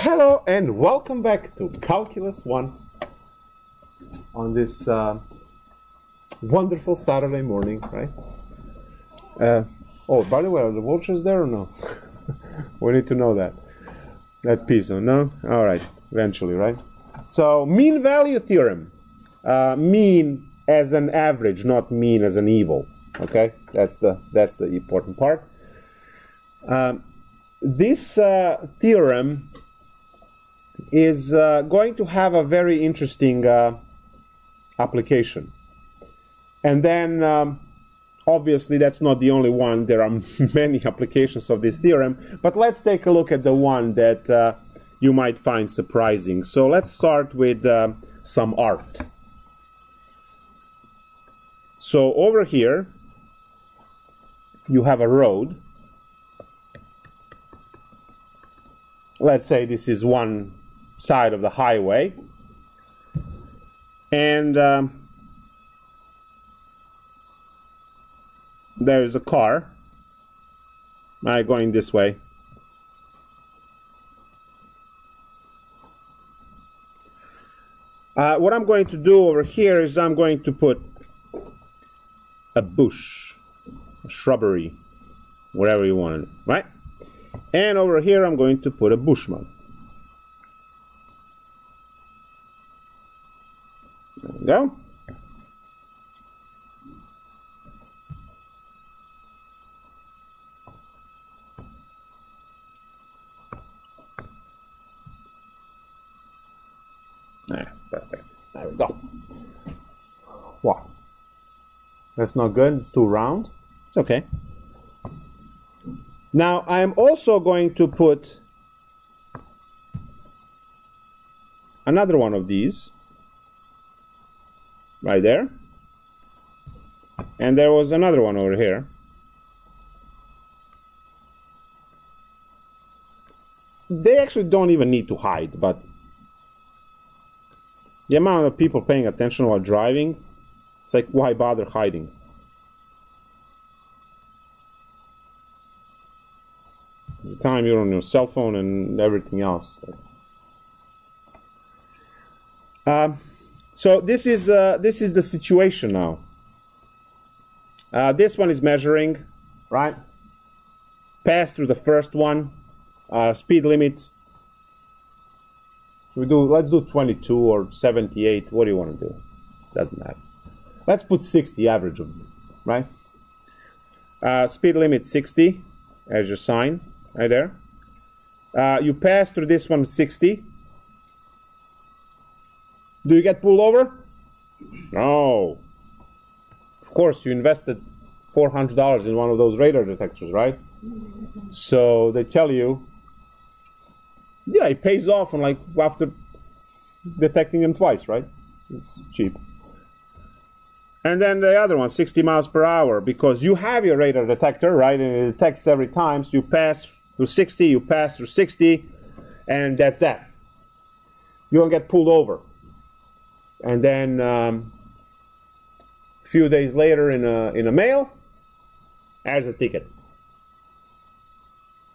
Hello and welcome back to Calculus 1 on this wonderful Saturday morning, right? Oh, by the way, are the vultures there or no? We need to know that. That piece, no? All right, eventually, right? So, mean value theorem. Mean as an average, not mean as an evil. Okay, that's the important part. This theorem is going to have a very interesting application. And then, obviously, that's not the only one. There are many applications of this theorem. But let's take a look at the one that you might find surprising. So let's start with some art. So over here, you have a road. Let's say this is one side of the highway, and there is a car going this way. What I'm going to do over here is I'm going to put a bush, a shrubbery, whatever you want, right? And over here I'm going to put a bushman. There we go. Perfect. There we go. Wow. That's not good. It's too round. It's okay. Now, I am also going to put another one of these right there. And there was another one over here. They actually don't even need to hide, but the amount of people paying attention while driving, it's like, why bother hiding? The time you're on your cell phone and everything else. So this is the situation now. This one is measuring, right? Pass through the first one. Speed limit. Let's do 22 or 78. What do you want to do? Doesn't matter. Let's put 60 average of them, right? Speed limit 60 as your sign. Right there. You pass through this one with 60. Do you get pulled over? No. Of course, you invested $400 in one of those radar detectors, right? So they tell you, yeah, it pays off on like after detecting them twice, right? It's cheap. And then the other one, 60 miles per hour, because you have your radar detector, right? And it detects every time, so you pass through 60, you pass through 60, and that's that. You don't get pulled over. And then a few days later in a mail, there's a ticket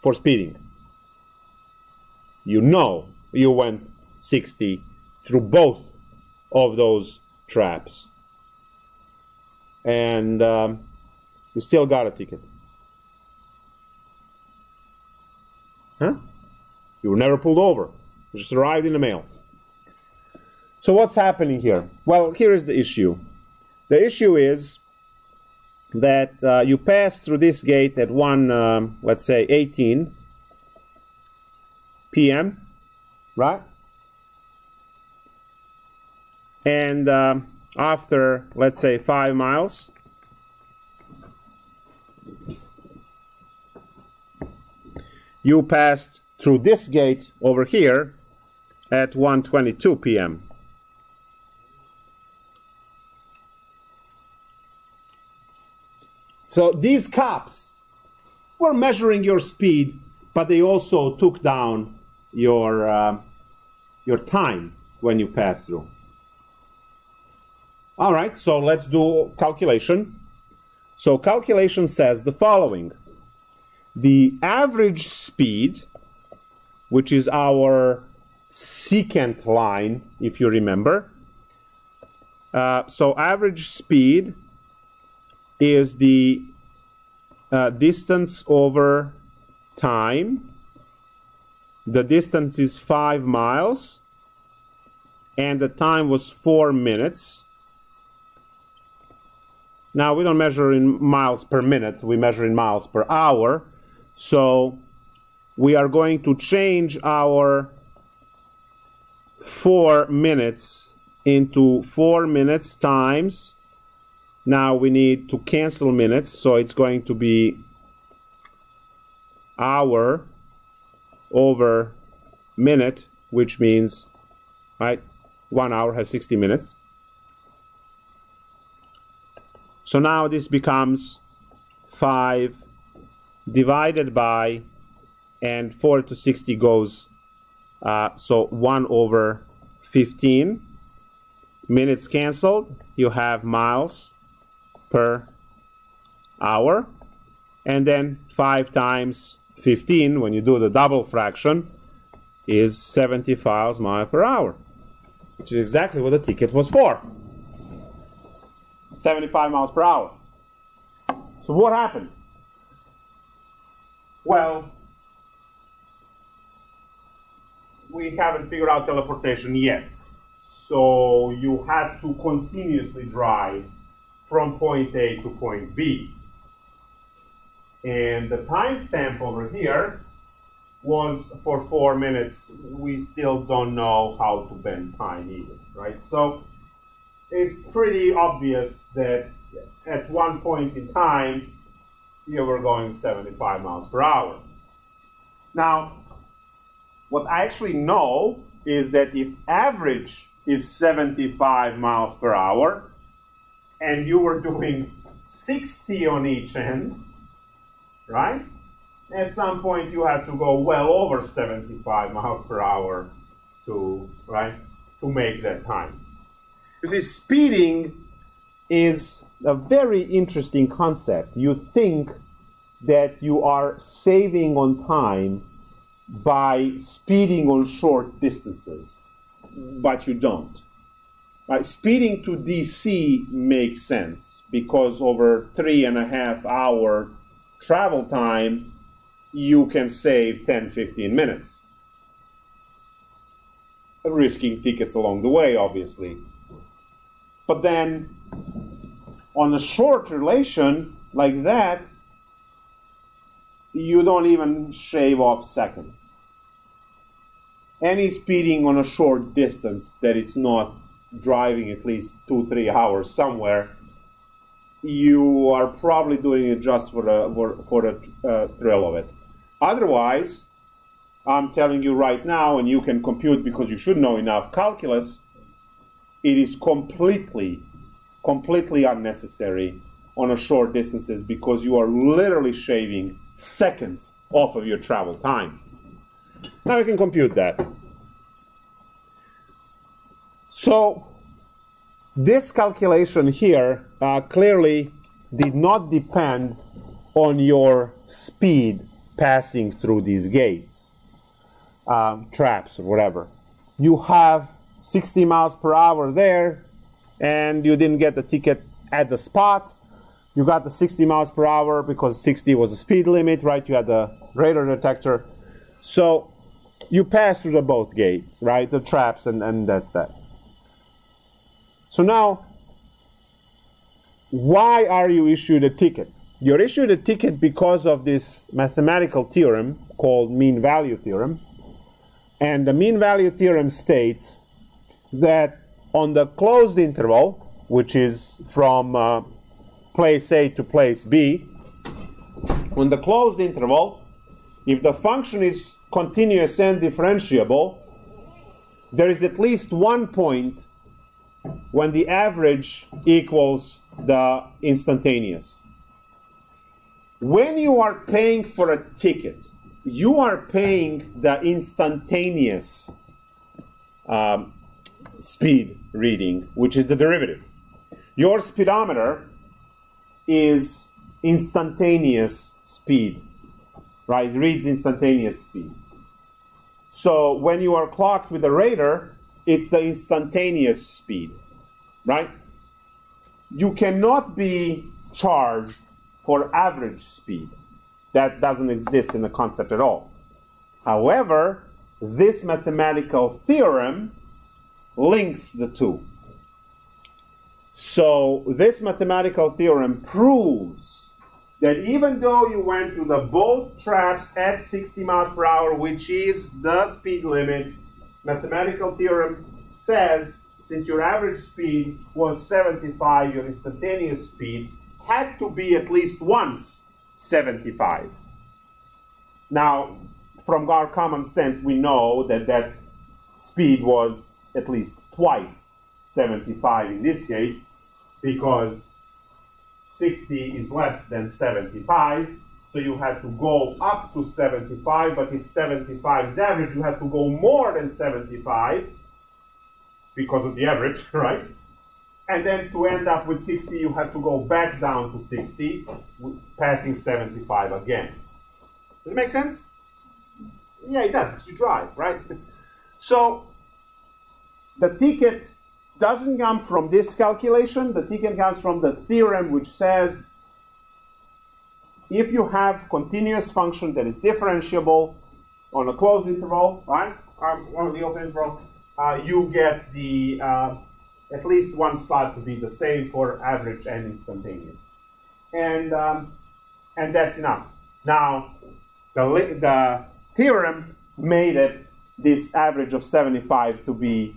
for speeding. You know you went 60 through both of those traps. And you still got a ticket. Huh? You were never pulled over. You just arrived in the mail. So what's happening here? Well, here is the issue. The issue is that you pass through this gate at let's say 18 p.m., right? And after, let's say, 5 miles, you passed through this gate over here at 1:22 p.m. So these cops were measuring your speed, but they also took down your time when you pass through. All right, so let's do calculation. So calculation says the following. The average speed which is our secant line, if you remember. So average speed is the distance over time. The distance is 5 miles, and the time was 4 minutes. Now, we don't measure in miles per minute, we measure in miles per hour. So we are going to change our 4 minutes into 4 minutes times. Now we need to cancel minutes, so it's going to be hour over minute, which means, right, 1 hour has 60 minutes. So now this becomes 5 divided by, and 4 to 60 goes, so 1 over 15. Minutes canceled, you have miles per hour. And then 5 times 15, when you do the double fraction, is 75 miles per hour, which is exactly what the ticket was for. 75 miles per hour. So what happened? Well, we haven't figured out teleportation yet. So you had to continuously drive from point A to point B. And the timestamp over here was for 4 minutes. We still don't know how to bend time either, right? So it's pretty obvious that at one point in time, you were going 75 miles per hour. Now, what I actually know is that if average is 75 miles per hour, and you were doing 60 on each end, right? At some point you have to go well over 75 miles per hour to, right, to make that time. You see, speeding is a very interesting concept. You think that you are saving on time by speeding on short distances, but you don't. Right? Speeding to DC makes sense because over 3.5 hour travel time, you can save 10-15 minutes. Risking tickets along the way, obviously. But then, on a short relation like that, you don't even shave off seconds. Any speeding on a short distance that it's not driving at least 2-3 hours somewhere, you are probably doing it just for the thrill of it. Otherwise, I'm telling you right now, and you can compute because you should know enough calculus, it is completely unnecessary on a short distances because you are literally shaving seconds off of your travel time. Now you can compute that. So this calculation here clearly did not depend on your speed passing through these gates, traps or whatever. You have 60 miles per hour there, and you didn't get the ticket at the spot. You got the 60 miles per hour because 60 was the speed limit, right? You had the radar detector. So you pass through the both gates, right? The traps, and that's that. So now, why are you issued a ticket? You're issued a ticket because of this mathematical theorem called mean value theorem. And the mean value theorem states that on the closed interval, which is from place A to place B, on the closed interval, if the function is continuous and differentiable, there is at least one point when the average equals the instantaneous. When you are paying for a ticket, you are paying the instantaneous speed reading, which is the derivative. Your speedometer is instantaneous speed, right? It reads instantaneous speed. So when you are clocked with a radar, it's the instantaneous speed, right? You cannot be charged for average speed. That doesn't exist in the concept at all. However, this mathematical theorem links the two. So this mathematical theorem proves that even though you went to the both traps at 60 miles per hour, which is the speed limit, mathematical theorem says since your average speed was 75, your instantaneous speed had to be at least once 75. Now, from our common sense, we know that that speed was at least twice 75 in this case, because 60 is less than 75, so you had to go up to 75, but if 75 is average, you have to go more than 75 because of the average, right? And then to end up with 60, you have to go back down to 60, passing 75 again. Does it make sense? Yeah, it does, because you drive, right? So the ticket doesn't come from this calculation. The ticket comes from the theorem, which says if you have continuous function that is differentiable on a closed interval, right, on the open interval, you get the at least one spot to be the same for average and instantaneous, and that's enough. Now, the theorem made it this average of 75 to be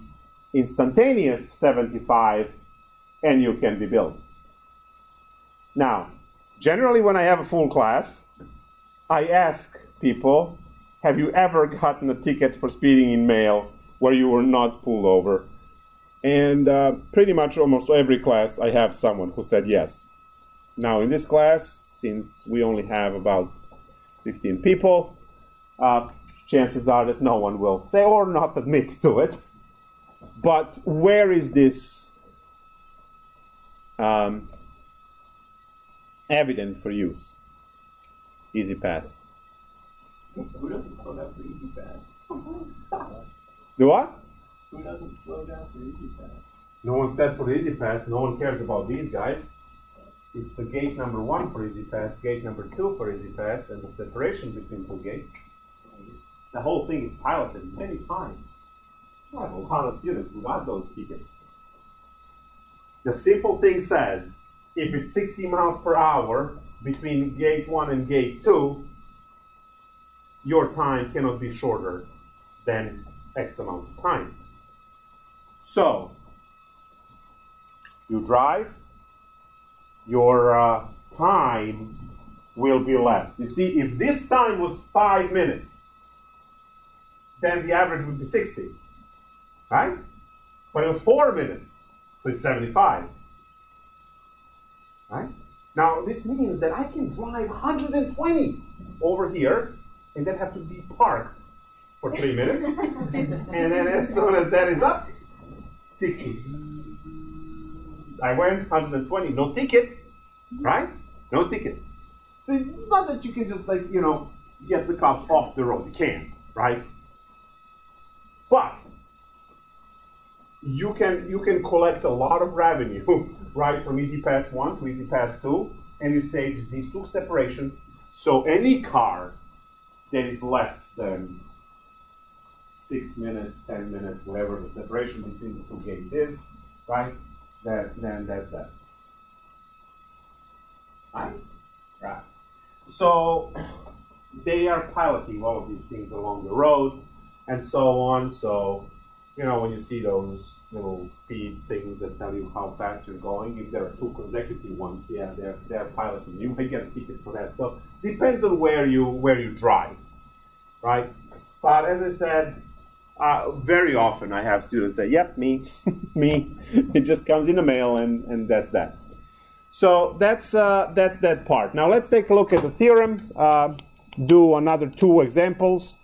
instantaneous 75, and you can be billed. Now, generally when I have a full class, I ask people, have you ever gotten a ticket for speeding in mail where you were not pulled over? And pretty much almost every class I have someone who said yes. Now in this class, since we only have about 15 people, chances are that no one will say or not admit to it. But where is this evident for use? Easy pass. Who doesn't slow down for easy pass? The what? Who doesn't slow down for easy pass? No one said for the easy pass. No one cares about these guys. It's the gate number 1 for easy pass, gate number 2 for easy pass, and the separation between two gates. The whole thing is piloted many times. I have a lot of students who got those tickets. The simple thing says, if it's 60 miles per hour between gate 1 and gate 2, your time cannot be shorter than X amount of time. So, you drive, your time will be less. You see, if this time was 5 minutes, then the average would be 60. Right? But it was 4 minutes, so it's 75. Right? Now, this means that I can drive 120 over here and then have to be parked for 3 minutes. And then as soon as that is up, 60. I went 120, no ticket, right? No ticket. So it's not that you can just, like, you know, get the cops off the road. You can't, right? But you can collect a lot of revenue, right, from Easy Pass 1 to Easy Pass 2, and you say just these two separations. So any car that is less than 6 minutes, 10 minutes, whatever the separation between the two gates is, right, then that's that. Right. So they are piloting all of these things along the road and so on. So, you know, when you see those little speed things that tell you how fast you're going, if there are two consecutive ones, yeah, they're piloting. You may get a ticket for that. So depends on where you drive, right? But as I said, very often I have students say, "Yep, me, me." It just comes in the mail, and that's that. So that's that part. Now let's take a look at the theorem. Do another 2 examples.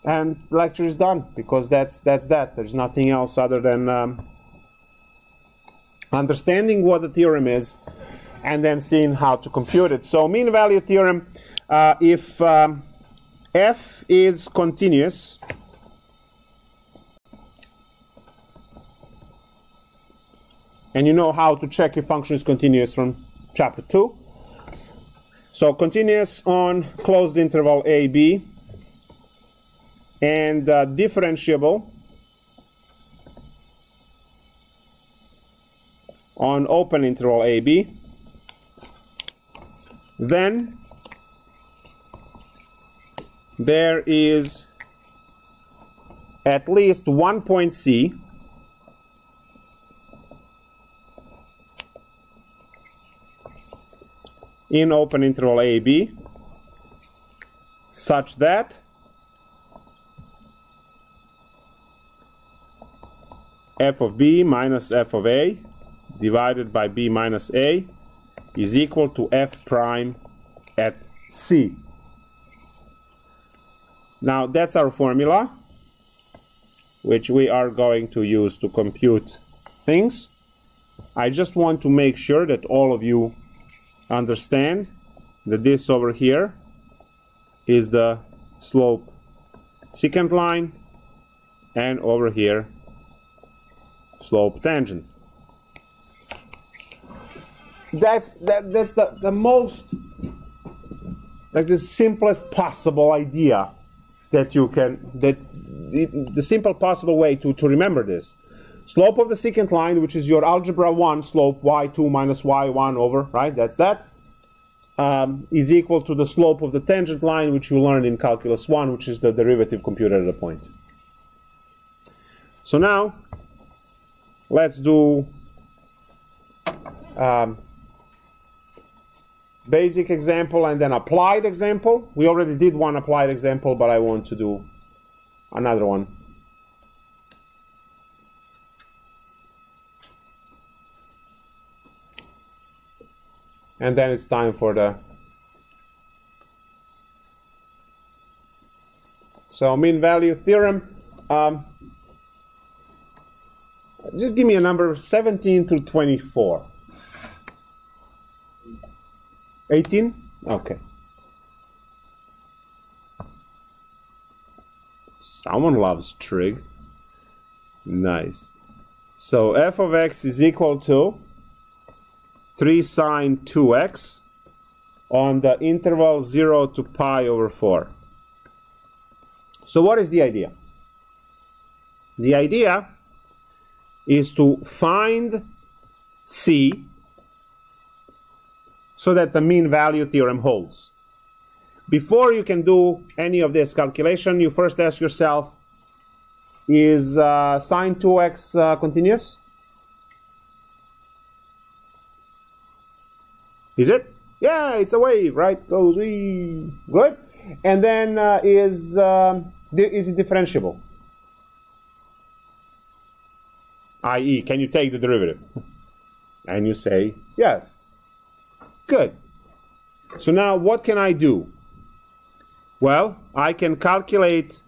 And the lecture is done, because that's that. There's nothing else other than understanding what the theorem is and then seeing how to compute it. So mean value theorem, if f is continuous, And you know how to check if function is continuous from chapter 2. So continuous on closed interval a, b, and differentiable on open interval a, b. Then there is at least one point C in open interval a, b such that f of b minus f of a divided by b minus a is equal to f prime at C. Now that's our formula, which we are going to use to compute things. I just want to make sure that all of you understand that this over here is the slope secant line, and over here slope tangent. That's the most, like, the simplest possible idea that you can, the simple possible way to remember this. Slope of the secant line, which is your algebra 1 slope, y2 minus y1 over, right, that's that, is equal to the slope of the tangent line, which you learned in Calculus 1, which is the derivative computed at a point. So now, let's do basic example and then applied example. We already did one applied example, but I want to do another one. And then it's time for the... So mean value theorem. Just give me a number 17 through 24. 18? Okay. Someone loves trig. Nice. So f of x is equal to 3 sine 2x on the interval 0 to pi over 4. So what is the idea? The idea is to find C so that the mean value theorem holds. Before you can do any of this calculation, you first ask yourself, is sine 2x continuous? Is it? Yeah, it's a wave, right? Goes wee. Good. And then is it differentiable? I.e., can you take the derivative? And you say yes. Good. So now what can I do? Well, I can calculate,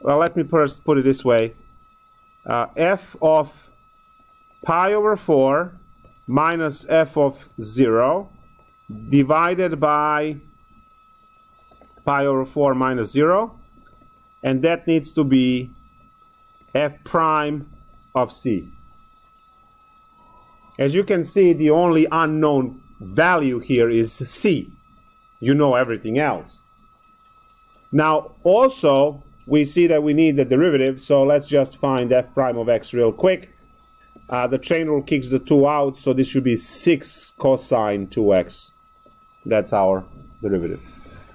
well, let me first put it this way. F of pi over 4 minus f of 0 divided by pi over 4 minus 0. And that needs to be f prime of C. As you can see, the only unknown value here is C. You know everything else. Now, also, we see that we need the derivative, so let's just find f prime of x real quick. The chain rule kicks the 2 out, so this should be 6 cosine 2x. That's our derivative.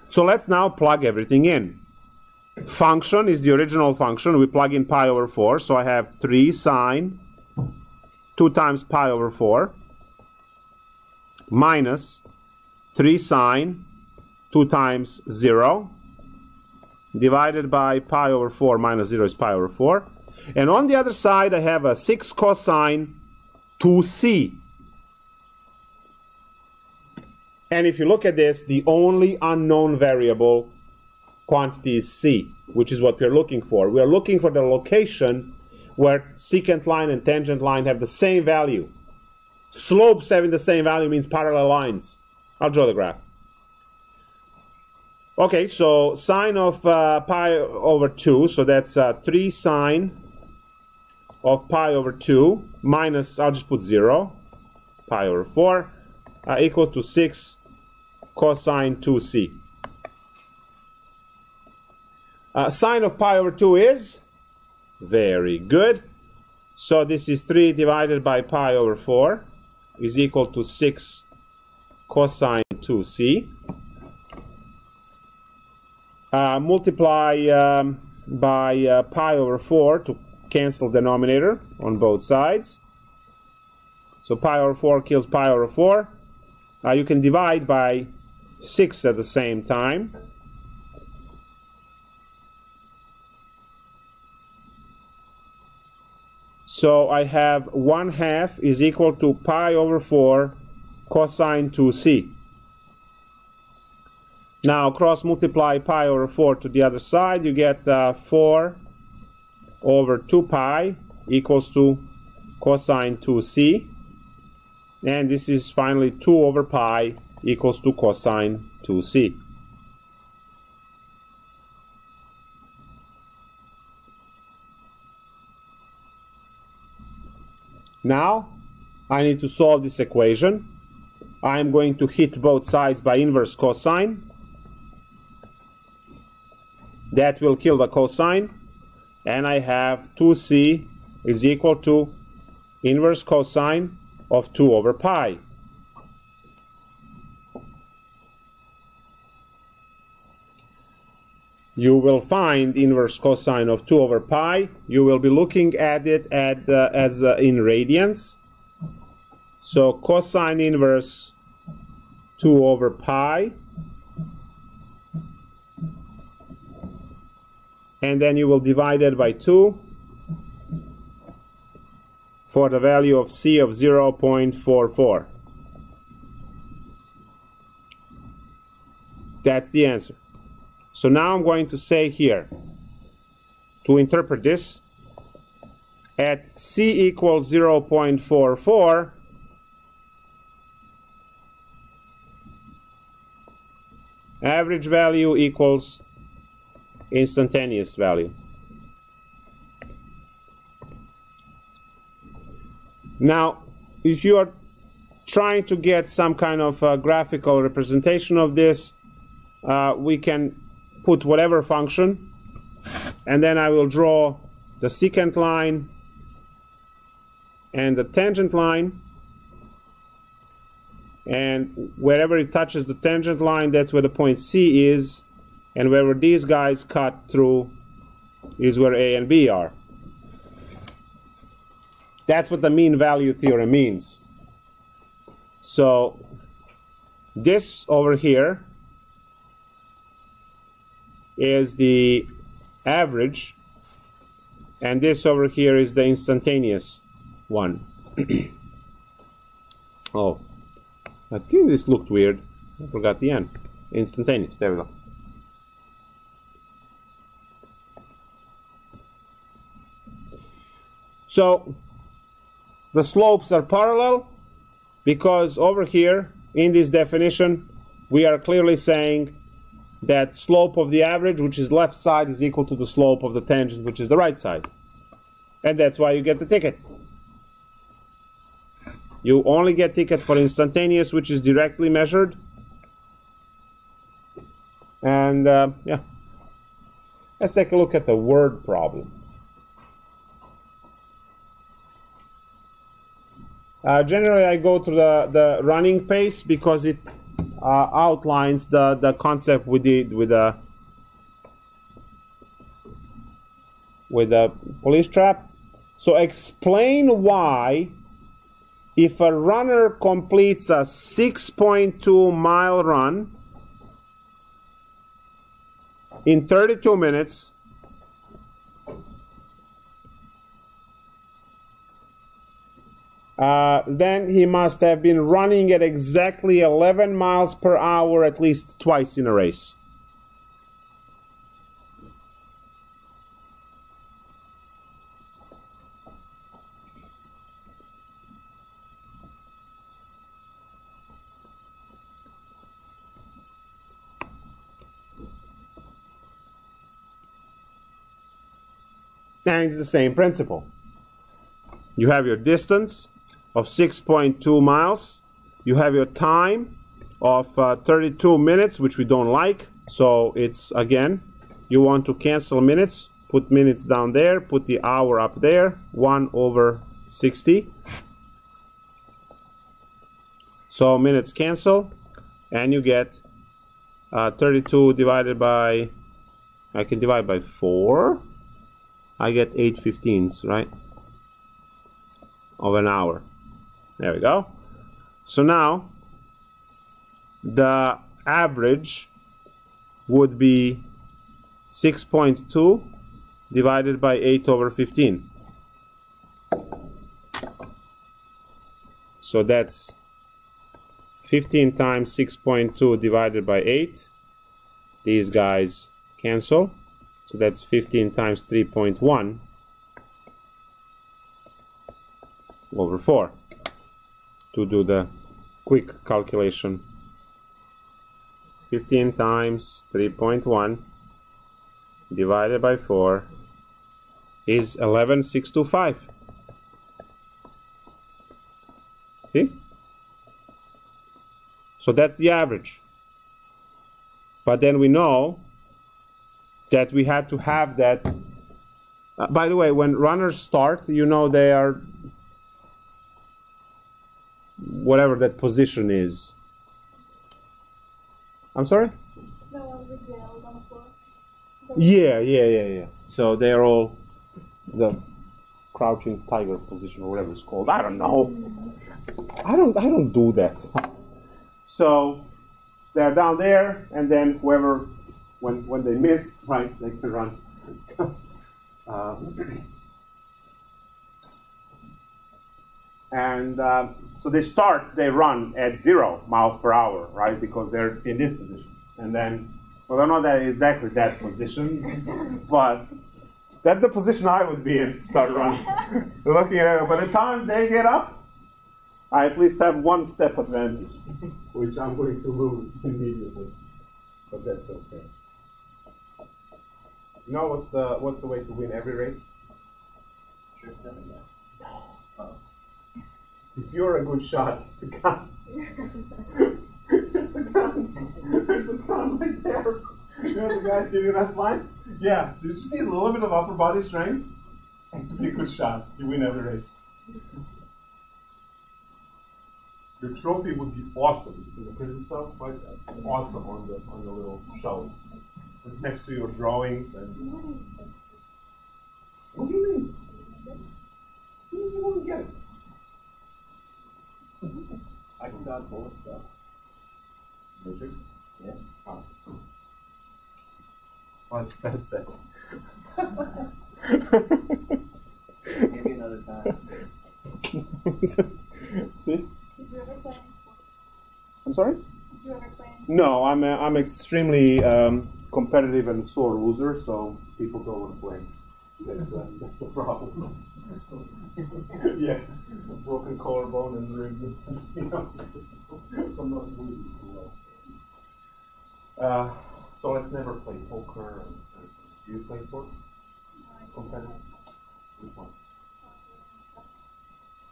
So let's now plug everything in. Function is the original function. We plug in pi over 4, so I have 3 sine 2 times pi over 4 minus 3 sine 2 times 0 divided by pi over 4 minus 0 is pi over 4. And on the other side, I have a 6 cosine 2c. And if you look at this, the only unknown variable quantity is c, which is what we're looking for. We're looking for the location where secant line and tangent line have the same value. Slopes having the same value means parallel lines. I'll draw the graph. Okay, so sine of pi over 2, so that's 3 sine of pi over 2 minus, I'll just put 0, pi over 4, equal to 6 cosine 2c. Sine of pi over 2 is? Very good. So this is 3 divided by pi over 4 is equal to 6 cosine 2c. Multiply by pi over 4 to cancel denominator on both sides. So pi over 4 kills pi over 4. You can divide by 6 at the same time. So I have 1/2 is equal to pi over 4 cosine 2c. Now cross multiply pi over 4 to the other side, you get 4 over 2 pi equals to cosine 2c. And this is finally 2 over pi equals to cosine 2c. Now, I need to solve this equation. I'm going to hit both sides by inverse cosine. That will kill the cosine. And I have 2c is equal to inverse cosine of 2 over pi. You will find inverse cosine of 2 over pi. You will be looking at it as in radians. So cosine inverse 2 over pi. And then you will divide it by 2 for the value of c of 0.44. That's the answer. So now I'm going to say here, to interpret this, at c equals 0.44, average value equals instantaneous value. Now, if you are trying to get some kind of graphical representation of this, we can put whatever function, and then I will draw the secant line and the tangent line, and wherever it touches the tangent line, that's where the point C is, and wherever these guys cut through is where A and B are. That's what the mean value theorem means. So this over here is the average, and this over here is the instantaneous one. Oh, I think this looked weird. I forgot the end. Instantaneous, there we go. So the slopes are parallel because over here in this definition we are clearly saying that slope of the average, which is left side, is equal to the slope of the tangent, which is the right side. And that's why you get the ticket. You only get ticket for instantaneous, which is directly measured. And yeah, let's take a look at the word problem. Generally, I go to the running pace because it outlines the concept we did with the police trap. So explain why, if a runner completes a 6.2 mile run in 32 minutes, then he must have been running at exactly 11 miles per hour at least twice in a race. And it's the same principle. You have your distance of 6.2 miles. You have your time of 32 minutes, which we don't like. So it's, again, you want to cancel minutes. Put minutes down there. Put the hour up there. 1/60. So minutes cancel. And you get 32 divided by, I can divide by 4. I get 8/15, right? Of an hour. There we go. So now the average would be 6.2 divided by 8/15. So that's 15 times 6.2 divided by 8. These guys cancel. So that's 15 times 3.1 over 4. To do the quick calculation. 15 times 3.1 divided by 4 is 11,625. See? So that's the average. But then we know that we had to have that. By the way, when runners start, you know they are whatever that position is. I'm sorry? No, I was jailed on the floor. Yeah. So they're all the crouching tiger position or whatever it's called. I don't know. I don't do that. So they're down there, and then whoever, when they miss, right, they can run. So, so they run at 0 miles per hour, right, because they're in this position. And then, well, they're not that exactly that position, but that's the position I would be in to start running. Looking at it, by the time they get up, I at least have 1 step advantage, which I'm going to lose immediately. But that's okay. You know what's the way to win every race? If you're a good shot, it's a gun. There's a gun right there. You know the guy sitting in that line? Yeah, so you just need a little bit of upper body strength and to be a good shot. You win every race. Your trophy would be awesome in the prison cell, like awesome on the little shelf next to your drawings and. What do you mean? You won't get it. I can dodge bullets though. Matrix? Yeah. Oh. Let's test that. Maybe another time. See? Did you ever play any sports? I'm sorry? Did you ever play any sports? No, I'm extremely competitive and sore loser, so people don't want to play. That's the problem. Yeah, broken collarbone and rib. I'm not losing too well. So I've never played poker. Do you play sports? Competitive? Which one?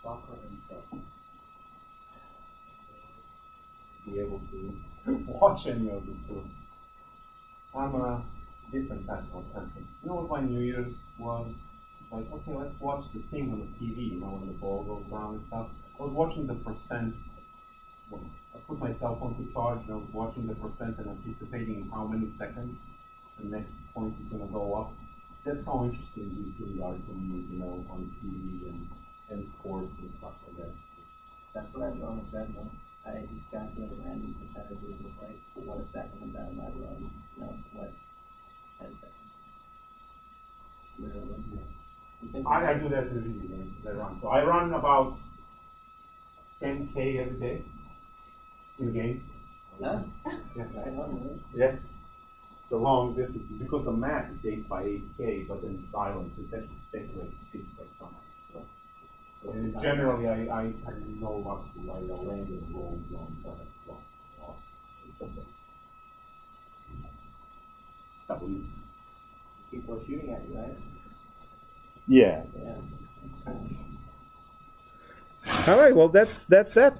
Soccer and track. Be able to watch any of the two. I'm a different type of person. You know what my New Year's was? Like, okay, let's watch the thing on the TV, you know, when the ball goes down and stuff. I was watching the percent. Well, I put my cell phone to charge and I was watching the percent and anticipating in how many seconds the next point is going to go up. That's how interesting these things are to me, you know, on TV and sports and stuff like that. That's what I do on the treadmill. I just calculate random percentages of like what a second and down my run, you know, what 10 seconds. Literally. Yeah. I do that in the video games that I run. So I run about 10K every day in game. Nice. Yeah. Right on, really. Yeah. It's a long distance because the map is 8 by 8K, but then silence it's actually taking like 6 by something. So generally I know what to write a land and roll zone. So it's okay. It's W. People are shooting at you, right? Yeah. Yeah. All right, well, that's that.